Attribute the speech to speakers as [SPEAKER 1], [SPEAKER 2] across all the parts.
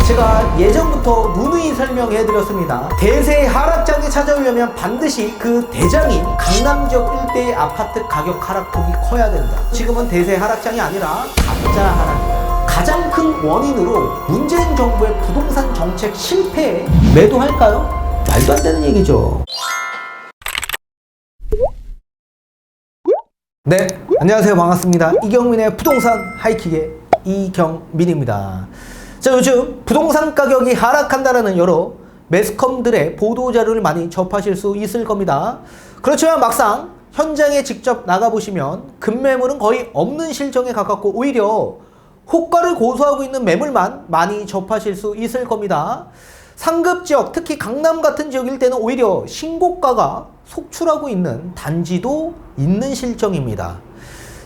[SPEAKER 1] 제가 예전부터 누누이 설명해 드렸습니다. 대세 하락장이 찾아오려면 반드시 그 대장인 강남 지역 일대의 아파트 가격 하락폭이 커야 된다. 지금은 대세 하락장이 아니라 가짜 하락이다. 가장 큰 원인으로 문재인 정부의 부동산 정책 실패에 매도할까요? 말도 안 되는 얘기죠. 네, 안녕하세요. 반갑습니다. 이경민의 부동산 하이킥의 이경민입니다. 자, 요즘 부동산 가격이 하락한다는 여러 매스컴들의 보도자료를 많이 접하실 수 있을 겁니다. 그렇지만 막상 현장에 직접 나가보시면 급매물은 거의 없는 실정에 가깝고 오히려 호가를 고수하고 있는 매물만 많이 접하실 수 있을 겁니다. 상급 지역, 특히 강남 같은 지역일 때는 오히려 신고가가 속출하고 있는 단지도 있는 실정입니다.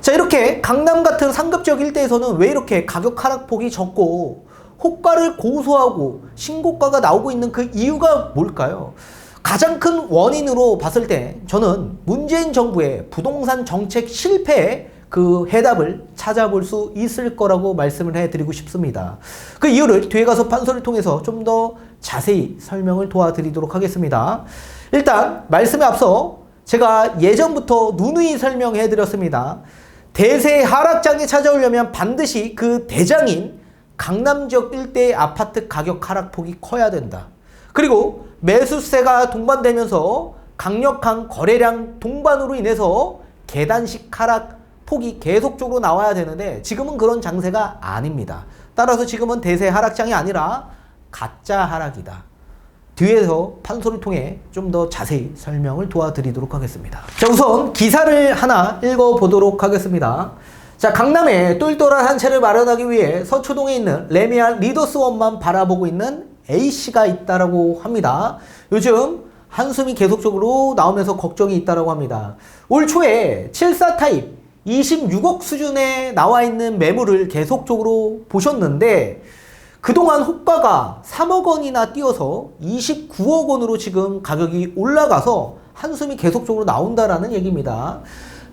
[SPEAKER 1] 자, 이렇게 강남 같은 상급 지역 일대에서는 왜 이렇게 가격 하락폭이 적고 호가를 고수하고 신고가가 나오고 있는 그 이유가 뭘까요? 가장 큰 원인으로 봤을 때 저는 문재인 정부의 부동산 정책 실패에 그 해답을 찾아볼 수 있을 거라고 말씀을 해드리고 싶습니다. 그 이유를 뒤에 가서 판서를 통해서 좀 더 자세히 설명을 도와드리도록 하겠습니다. 일단 말씀에 앞서 제가 예전부터 누누이 설명해드렸습니다. 대세 하락장이 찾아오려면 반드시 그 대장인 강남 지역 일대의 아파트 가격 하락폭이 커야 된다. 그리고 매수세가 동반되면서 강력한 거래량 동반으로 인해서 계단식 하락 폭이 계속적으로 나와야 되는데 지금은 그런 장세가 아닙니다. 따라서 지금은 대세 하락장이 아니라 가짜 하락이다. 뒤에서 판소를 통해 좀 더 자세히 설명을 도와드리도록 하겠습니다. 자, 우선 기사를 하나 읽어보도록 하겠습니다. 자, 강남에 똘똘한 한 채를 마련하기 위해 서초동에 있는 레미안 리더스원만 바라보고 있는 A씨가 있다라고 합니다. 요즘 한숨이 계속적으로 나오면서 걱정이 있다라고 합니다. 올 초에 74 타입 26억 수준에 나와 있는 매물을 계속적으로 보셨는데 그동안 호가가 3억 원이나 뛰어서 29억 원으로 지금 가격이 올라가서 한숨이 계속적으로 나온다라는 얘기입니다.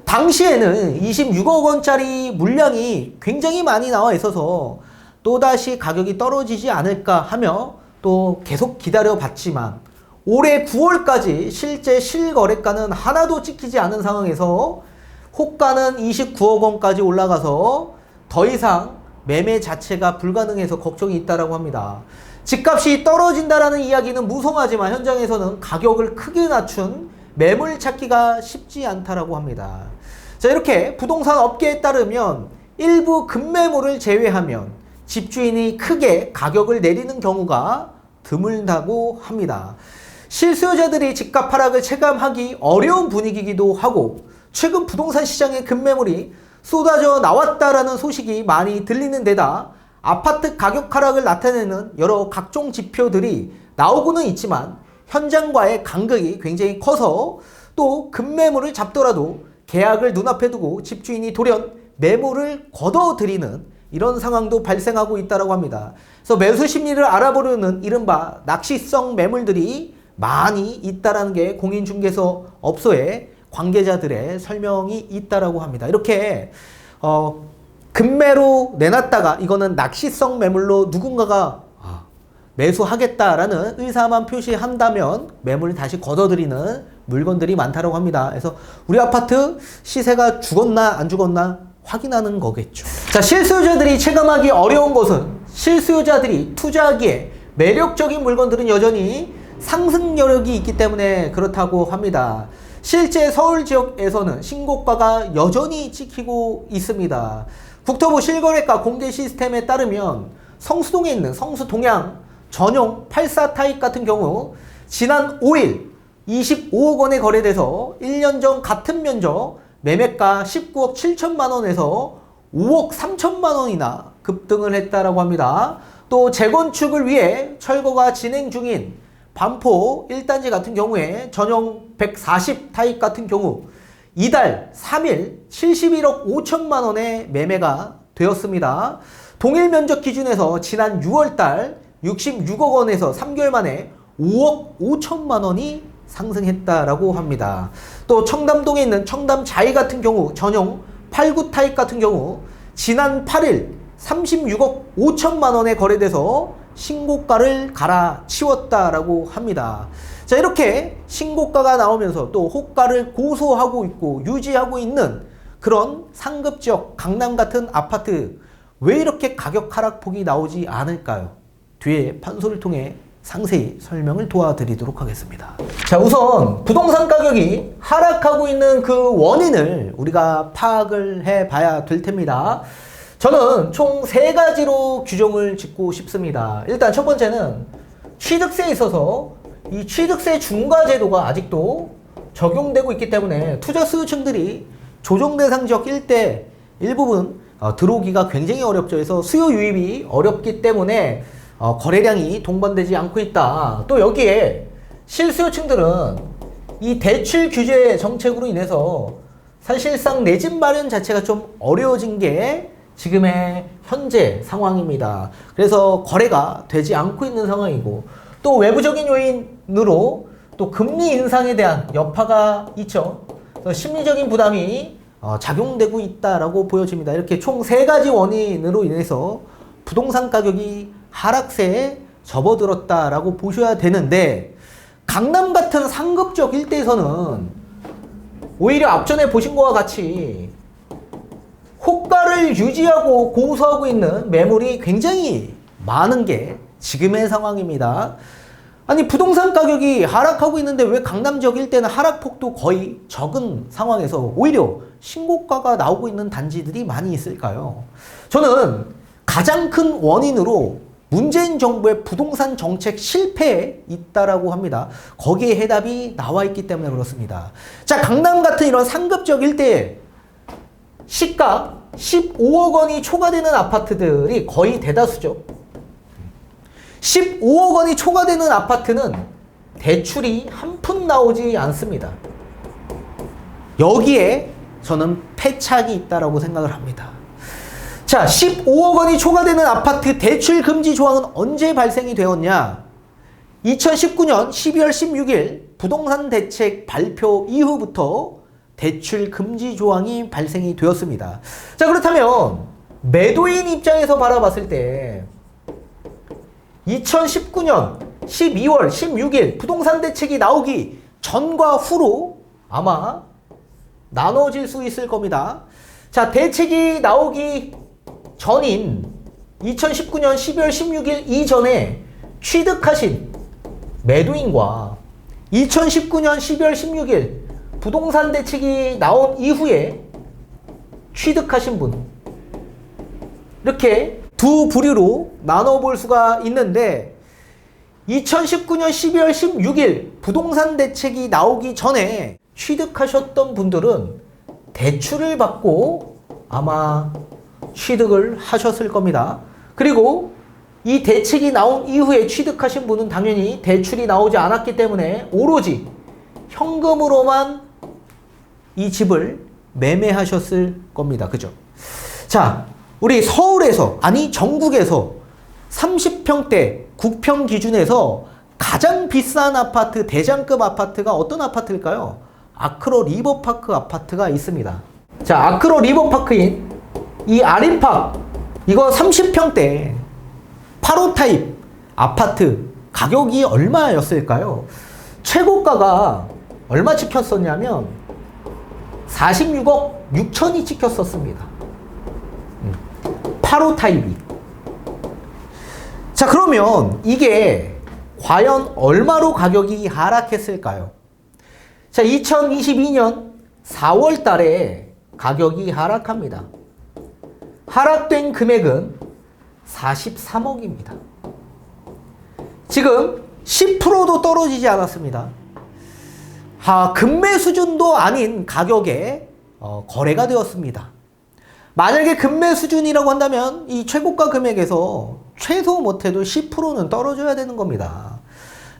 [SPEAKER 1] 당시에는 26억 원짜리 물량이 굉장히 많이 나와 있어서 또다시 가격이 떨어지지 않을까 하며 또 계속 기다려봤지만 올해 9월까지 실제 실거래가는 하나도 찍히지 않은 상황에서 호가는 29억 원까지 올라가서 더 이상 매매 자체가 불가능해서 걱정이 있다라고 합니다. 집값이 떨어진다라는 이야기는 무성하지만 현장에서는 가격을 크게 낮춘 매물 찾기가 쉽지 않다라고 합니다. 자, 이렇게 부동산 업계에 따르면 일부 급매물을 제외하면 집주인이 크게 가격을 내리는 경우가 드물다고 합니다. 실수요자들이 집값 하락을 체감하기 어려운 분위기이기도 하고 최근 부동산 시장의 급매물이 쏟아져 나왔다라는 소식이 많이 들리는 데다 아파트 가격 하락을 나타내는 여러 각종 지표들이 나오고는 있지만 현장과의 간극이 굉장히 커서 또 급매물을 잡더라도 계약을 눈앞에 두고 집주인이 돌연 매물을 걷어들이는 이런 상황도 발생하고 있다고 합니다. 그래서 매수 심리를 알아보려는 이른바 낚시성 매물들이 많이 있다는 게 공인중개소 업소의 관계자들의 설명이 있다라고 합니다. 이렇게 급매로 내놨다가 이거는 낚시성 매물로 누군가가 매수하겠다라는 의사만 표시한다면 매물을 다시 걷어들이는 물건들이 많다고 합니다. 그래서 우리 아파트 시세가 죽었나 안 죽었나 확인하는 거겠죠. 자, 실수요자들이 체감하기 어려운 것은 실수요자들이 투자하기에 매력적인 물건들은 여전히 상승 여력이 있기 때문에 그렇다고 합니다. 실제 서울 지역에서는 신고가가 여전히 찍히고 있습니다. 국토부 실거래가 공개 시스템에 따르면 성수동에 있는 성수동양 전용 84 타입 같은 경우 지난 5일 25억 원에 거래돼서 1년 전 같은 면적 매매가 19억 7천만 원에서 5억 3천만 원이나 급등을 했다라고 합니다. 또 재건축을 위해 철거가 진행 중인 반포 1단지 같은 경우에 전용 140 타입 같은 경우 이달 3일 71억 5천만 원에 매매가 되었습니다. 동일 면적 기준에서 지난 6월달 66억 원에서 3개월 만에 5억 5천만 원이 상승했다라고 합니다. 또 청담동에 있는 청담 자이 같은 경우 전용 89 타입 같은 경우 지난 8일 36억 5천만 원에 거래돼서 신고가를 갈아치웠다라고 합니다. 자, 이렇게 신고가가 나오면서 또 호가를 고소하고 있고 유지하고 있는 그런 상급 지역 강남 같은 아파트, 왜 이렇게 가격 하락폭이 나오지 않을까요? 뒤에 판소를 통해 상세히 설명을 도와드리도록 하겠습니다. 자, 우선 부동산 가격이 하락하고 있는 그 원인을 우리가 파악을 해봐야 될 텐니다. 저는 총 3가지로 규정을 짓고 싶습니다. 일단 첫 번째는 취득세에 있어서 이 취득세 중과 제도가 아직도 적용되고 있기 때문에 투자 수요층들이 조정 대상 지역 일대 일부분 들어오기가 굉장히 어렵죠. 그래서 수요 유입이 어렵기 때문에 거래량이 동반되지 않고 있다. 또 여기에 실수요층들은 이 대출 규제 정책으로 인해서 사실상 내 집 마련 자체가 좀 어려워진 게 지금의 현재 상황입니다. 그래서 거래가 되지 않고 있는 상황이고, 또 외부적인 요인으로 또 금리 인상에 대한 여파가 있죠. 심리적인 부담이 작용되고 있다라고 보여집니다. 이렇게 총 3가지 원인으로 인해서 부동산 가격이 하락세에 접어들었다라고 보셔야 되는데, 강남 같은 상급적 일대에서는 오히려 앞전에 보신 것과 같이 호가를 유지하고 고수하고 있는 매물이 굉장히 많은 게 지금의 상황입니다. 아니, 부동산 가격이 하락하고 있는데 왜 강남 지역 일대는 하락폭도 거의 적은 상황에서 오히려 신고가가 나오고 있는 단지들이 많이 있을까요? 저는 가장 큰 원인으로 문재인 정부의 부동산 정책 실패에 있다라고 합니다. 거기에 해답이 나와 있기 때문에 그렇습니다. 자, 강남 같은 이런 상급적 일대에 시가 15억 원이 초과되는 아파트들이 거의 대다수죠. 15억 원이 초과되는 아파트는 대출이 한 푼 나오지 않습니다. 여기에 저는 패착이 있다라고 생각을 합니다. 자, 15억 원이 초과되는 아파트 대출 금지 조항은 언제 발생이 되었냐? 2019년 12월 16일 부동산 대책 발표 이후부터 대출 금지 조항이 발생이 되었습니다. 자, 그렇다면 매도인 입장에서 바라봤을 때 2019년 12월 16일 부동산 대책이 나오기 전과 후로 아마 나눠질 수 있을 겁니다. 자, 대책이 나오기 전인 2019년 12월 16일 이전에 취득하신 매도인과 2019년 12월 16일 부동산 대책이 나온 이후에 취득하신 분, 이렇게 두 부류로 나눠볼 수가 있는데, 2019년 12월 16일 부동산 대책이 나오기 전에 취득하셨던 분들은 대출을 받고 아마 취득을 하셨을 겁니다. 그리고 이 대책이 나온 이후에 취득하신 분은 당연히 대출이 나오지 않았기 때문에 오로지 현금으로만 이 집을 매매하셨을 겁니다. 그죠? 자, 우리 서울에서, 아니 전국에서 30평대 9평 기준에서 가장 비싼 아파트, 대장급 아파트가 어떤 아파트일까요? 아크로 리버파크 아파트가 있습니다. 자, 아크로 리버파크인 이 아린팍, 이거 30평대 8호 타입 아파트 가격이 얼마였을까요? 최고가가 얼마 찍혔었냐면 46억 6천이 찍혔었습니다. 8호 타입이. 자, 그러면 이게 과연 얼마로 가격이 하락했을까요? 자, 2022년 4월 달에 가격이 하락합니다. 하락된 금액은 43억입니다. 지금 10%도 떨어지지 않았습니다. 금매 수준도 아닌 가격에 거래가 되었습니다. 만약에 금매 수준이라고 한다면 이 최고가 금액에서 최소 못해도 10%는 떨어져야 되는 겁니다.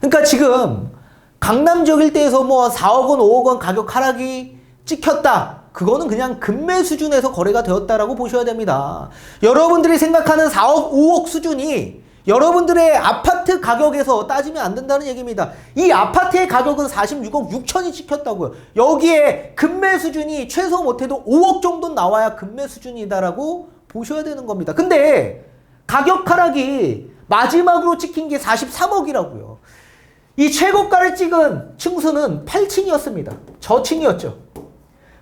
[SPEAKER 1] 그러니까 지금 강남 지역 일대에서 뭐 4억 원, 5억 원 가격 하락이 찍혔다. 그거는 그냥 금매 수준에서 거래가 되었다라고 보셔야 됩니다. 여러분들이 생각하는 4억, 5억 수준이 여러분들의 아파트 가격에서 따지면 안 된다는 얘기입니다. 이 아파트의 가격은 46억 6천이 찍혔다고요. 여기에 금매 수준이 최소 못해도 5억 정도 나와야 금매 수준이다라고 보셔야 되는 겁니다. 근데 가격 하락이 마지막으로 찍힌 게 43억이라고요. 이 최고가를 찍은 층수는 8층이었습니다. 저층이었죠.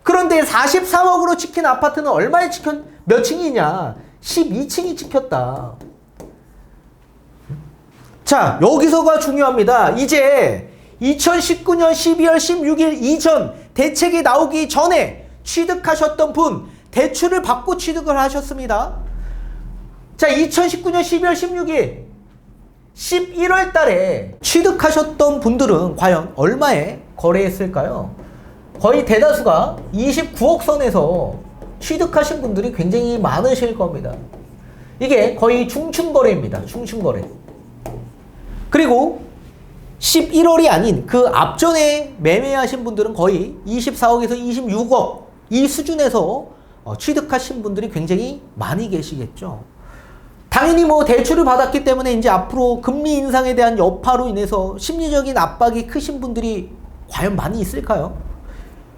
[SPEAKER 1] 그런데 43억으로 찍힌 아파트는 얼마에 찍혔, 몇 층이냐? 12층이 찍혔다. 자, 여기서가 중요합니다. 이제 2019년 12월 16일 이전 대책이 나오기 전에 취득하셨던 분, 대출을 받고 취득을 하셨습니다. 자, 2019년 12월 16일 11월 달에 취득하셨던 분들은 과연 얼마에 거래했을까요? 거의 대다수가 29억 선에서 취득하신 분들이 굉장히 많으실 겁니다. 이게 거의 중층거래입니다. 중층거래. 그리고 11월이 아닌 그 앞전에 매매하신 분들은 거의 24억에서 26억 이 수준에서 취득하신 분들이 굉장히 많이 계시겠죠. 당연히 뭐 대출을 받았기 때문에 이제 앞으로 금리 인상에 대한 여파로 인해서 심리적인 압박이 크신 분들이 과연 많이 있을까요?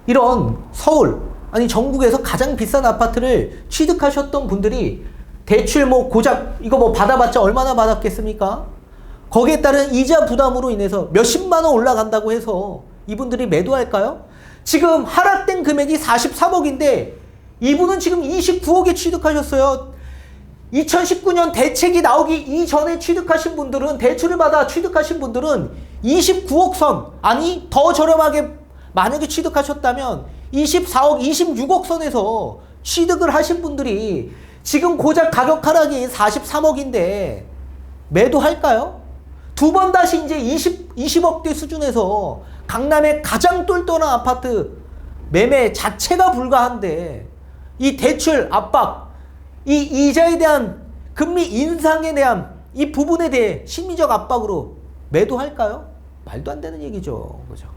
[SPEAKER 1] 이런 서울, 아니 전국에서 가장 비싼 아파트를 취득하셨던 분들이 대출 뭐 고작 이거 뭐 받아봤자 얼마나 받았겠습니까? 거기에 따른 이자 부담으로 인해서 몇십만 원 올라간다고 해서 이분들이 매도할까요? 지금 하락된 금액이 43억인데 이분은 지금 29억에 취득하셨어요. 2019년 대책이 나오기 이전에 취득하신 분들은, 대출을 받아 취득하신 분들은 29억 선, 아니 더 저렴하게 만약에 취득하셨다면 24억, 26억 선에서 취득을 하신 분들이 지금 고작 가격 하락이 43억인데 매도할까요? 두 번 다시 이제 20억대 수준에서 강남의 가장 똘똘한 아파트 매매 자체가 불가한데 이 대출 압박, 이 이자에 대한 금리 인상에 대한 이 부분에 대해 심리적 압박으로 매도할까요? 말도 안 되는 얘기죠. 그죠?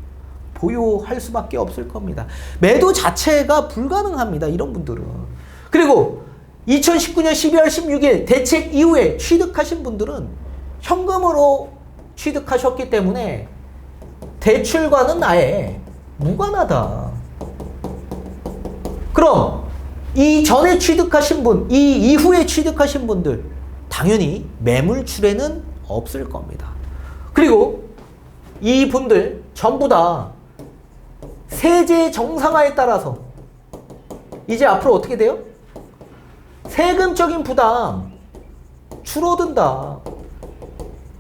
[SPEAKER 1] 보유할 수밖에 없을 겁니다. 매도 자체가 불가능합니다. 이런 분들은. 그리고 2019년 12월 16일 대책 이후에 취득하신 분들은 현금으로 취득하셨기 때문에 대출과는 아예 무관하다. 그럼 이 전에 취득하신 분, 이 이후에 취득하신 분들 당연히 매물출에는 없을 겁니다. 그리고 이 분들 전부 다 세제 정상화에 따라서 이제 앞으로 어떻게 돼요? 세금적인 부담 줄어든다.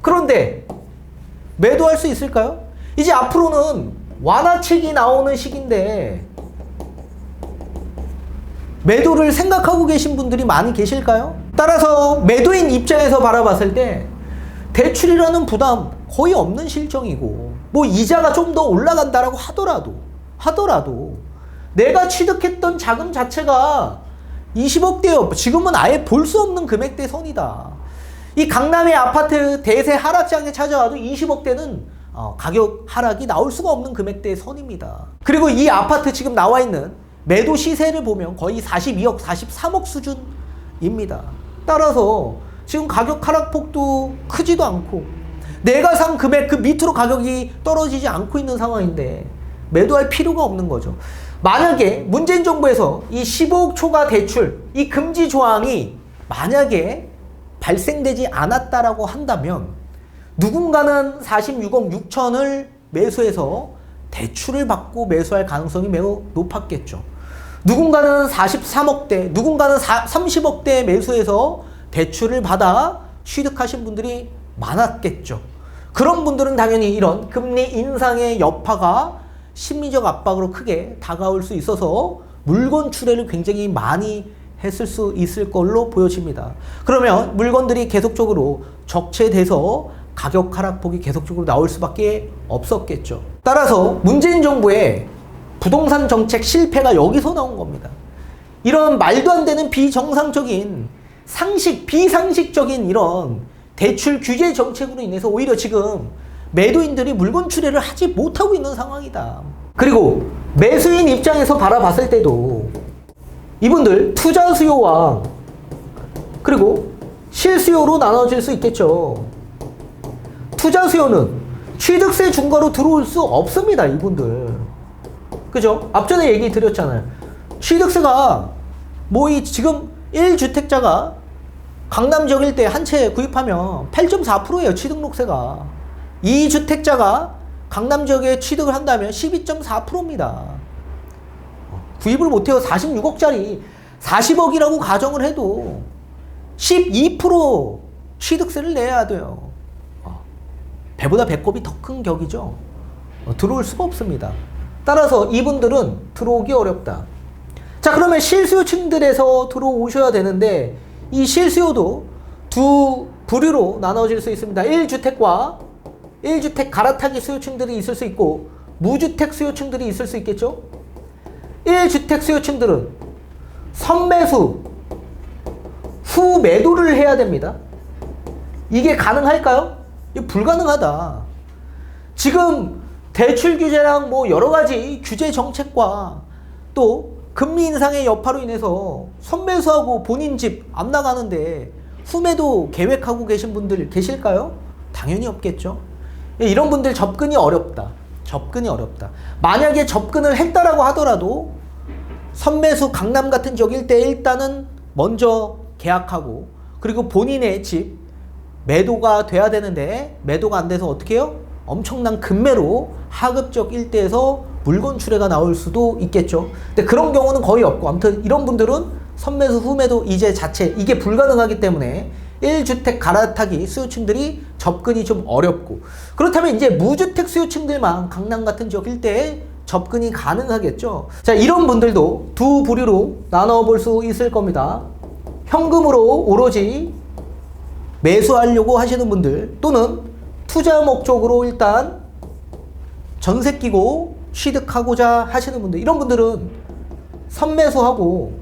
[SPEAKER 1] 그런데 매도할 수 있을까요? 이제 앞으로는 완화책이 나오는 시기인데 매도를 생각하고 계신 분들이 많이 계실까요? 따라서 매도인 입장에서 바라봤을 때 대출이라는 부담 거의 없는 실정이고, 뭐 이자가 좀 더 올라간다라고 하더라도 내가 취득했던 자금 자체가 20억대요. 지금은 아예 볼 수 없는 금액대 선이다. 이 강남의 아파트 대세 하락장에 찾아와도 20억대는 가격 하락이 나올 수가 없는 금액대의 선입니다. 그리고 이 아파트 지금 나와 있는 매도 시세를 보면 거의 42억, 43억 수준입니다. 따라서 지금 가격 하락폭도 크지도 않고 내가 산 금액 그 밑으로 가격이 떨어지지 않고 있는 상황인데 매도할 필요가 없는 거죠. 만약에 문재인 정부에서 이 15억 초과 대출, 이 금지 조항이 만약에 발생되지 않았다라고 한다면 누군가는 46억 6천을 매수해서 대출을 받고 매수할 가능성이 매우 높았겠죠. 누군가는 43억대, 누군가는 30억대 매수해서 대출을 받아 취득하신 분들이 많았겠죠. 그런 분들은 당연히 이런 금리 인상의 여파가 심리적 압박으로 크게 다가올 수 있어서 물건 출회를 굉장히 많이 했을 수 있을 걸로 보여집니다. 그러면 물건들이 계속적으로 적체돼서 가격 하락폭이 계속적으로 나올 수밖에 없었겠죠. 따라서 문재인 정부의 부동산 정책 실패가 여기서 나온 겁니다. 이런 말도 안 되는 비정상적인 비상식적인 이런 대출 규제 정책으로 인해서 오히려 지금 매도인들이 물건 출회를 하지 못하고 있는 상황이다. 그리고 매수인 입장에서 바라봤을 때도 이분들 투자 수요와 그리고 실수요로 나눠질 수 있겠죠. 투자 수요는 취득세 중과로 들어올 수 없습니다. 이분들. 그죠? 앞전에 얘기 드렸잖아요. 취득세가 뭐 이 지금 1주택자가 강남 지역 일대 한 채 구입하면 8.4%예요. 취득록세가. 2주택자가 강남 지역에 취득을 한다면 12.4%입니다. 구입을 못해요. 46억짜리 40억이라고 가정을 해도 12% 취득세를 내야 돼요. 배보다 배꼽이 더 큰 격이죠. 들어올 수가 없습니다. 따라서 이분들은 들어오기 어렵다. 자, 그러면 실수요층들에서 들어오셔야 되는데 이 실수요도 두 부류로 나눠질 수 있습니다. 1주택과 1주택 갈아타기 수요층들이 있을 수 있고 무주택 수요층들이 있을 수 있겠죠. 1주택 수요층들은 선매수 후 매도를 해야 됩니다. 이게 가능할까요? 이게 불가능하다. 지금 대출 규제랑 뭐 여러 가지 규제 정책과 또 금리 인상의 여파로 인해서 선매수하고 본인 집 안 나가는데 후매도 계획하고 계신 분들 계실까요? 당연히 없겠죠. 이런 분들 접근이 어렵다. 접근이 어렵다. 만약에 접근을 했다라고 하더라도 선매수 강남 같은 지역 일대 일단은 먼저 계약하고 그리고 본인의 집 매도가 돼야 되는데 매도가 안 돼서 어떻게 해요? 엄청난 급매로 하급적 일대에서 물건 출회가 나올 수도 있겠죠. 근데 그런 경우는 거의 없고 아무튼 이런 분들은 선매수 후매도 이제 자체 이게 불가능하기 때문에 1주택 갈아타기 수요층들이 접근이 좀 어렵고 그렇다면 이제 무주택 수요층들만 강남 같은 지역 일대에 접근이 가능하겠죠. 자, 이런 분들도 두 부류로 나눠볼 수 있을 겁니다. 현금으로 오로지 매수하려고 하시는 분들 또는 투자 목적으로 일단 전세 끼고 취득하고자 하시는 분들 이런 분들은 선매수하고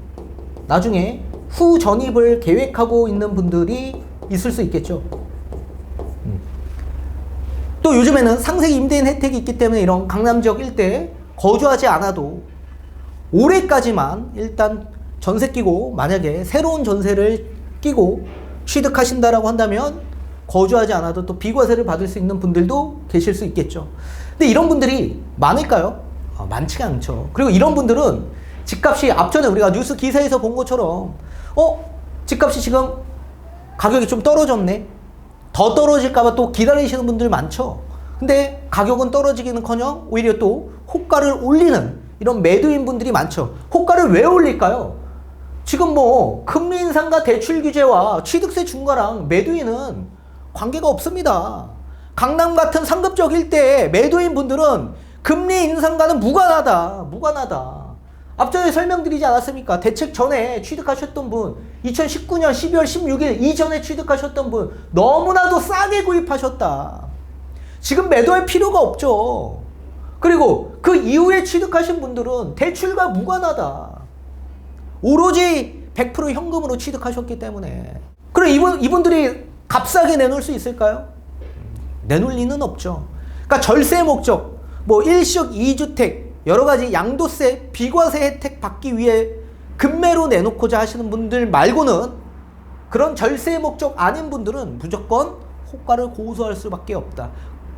[SPEAKER 1] 나중에 후 전입을 계획하고 있는 분들이 있을 수 있겠죠. 또 요즘에는 상세 임대인 혜택이 있기 때문에 이런 강남 지역 일대에 거주하지 않아도 올해까지만 일단 전세 끼고 만약에 새로운 전세를 끼고 취득하신다라고 한다면 거주하지 않아도 또 비과세를 받을 수 있는 분들도 계실 수 있겠죠. 근데 이런 분들이 많을까요? 많지가 않죠. 그리고 이런 분들은 집값이 앞전에 우리가 뉴스 기사에서 본 것처럼 집값이 지금 가격이 좀 떨어졌네. 더 떨어질까봐 또 기다리시는 분들 많죠. 근데 가격은 떨어지기는커녕 오히려 또 호가를 올리는 이런 매도인 분들이 많죠. 호가를 왜 올릴까요? 지금 뭐 금리 인상과 대출 규제와 취득세 중과랑 매도인은 관계가 없습니다. 강남 같은 상급적 일대의 매도인 분들은 금리 인상과는 무관하다. 무관하다. 앞전에 설명드리지 않았습니까? 대책 전에 취득하셨던 분 2019년 12월 16일 이전에 취득하셨던 분 너무나도 싸게 구입하셨다. 지금 매도할 필요가 없죠. 그리고 그 이후에 취득하신 분들은 대출과 무관하다. 오로지 100% 현금으로 취득하셨기 때문에. 그럼 이분들이 값싸게 내놓을 수 있을까요? 내놓을 리는 없죠. 그러니까 절세 목적, 뭐 일시적 2주택, 여러 가지 양도세, 비과세 혜택 받기 위해 급매로 내놓고자 하시는 분들 말고는 그런 절세 목적 아닌 분들은 무조건 호가를 고수할 수밖에 없다.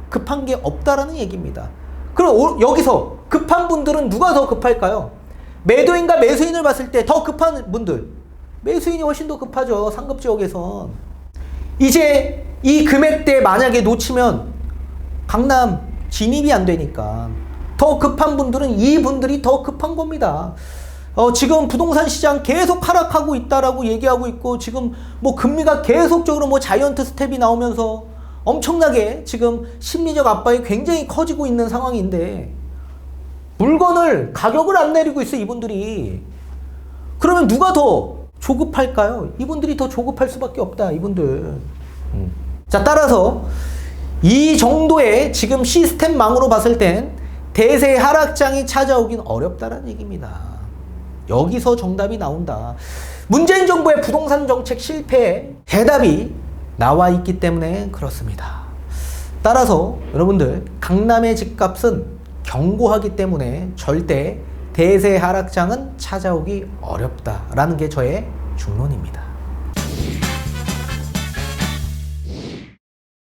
[SPEAKER 1] 급한 게 없다라는 얘기입니다. 그럼 여기서 급한 분들은 누가 더 급할까요? 매도인과 매수인을 봤을 때 더 급한 분들, 매수인이 훨씬 더 급하죠. 상급 지역에선. 이제 이 금액대 만약에 놓치면 강남 진입이 안 되니까 더 급한 분들은 이분들이 더 급한 겁니다. 지금 부동산 시장 계속 하락하고 있다라고 얘기하고 있고 지금 뭐 금리가 계속적으로 뭐 자이언트 스텝이 나오면서 엄청나게 지금 심리적 압박이 굉장히 커지고 있는 상황인데 물건을 가격을 안 내리고 있어 이분들이. 그러면 누가 더 조급할까요? 이분들이 더 조급할 수밖에 없다 이분들. 자, 따라서 이 정도의 지금 시스템망으로 봤을 땐 대세 하락장이 찾아오긴 어렵다는 얘기입니다. 여기서 정답이 나온다. 문재인 정부의 부동산 정책 실패에 해답이 나와 있기 때문에 그렇습니다. 따라서 여러분들 강남의 집값은 견고하기 때문에 절대 대세 하락장은 찾아오기 어렵다라는 게 저의 중론입니다.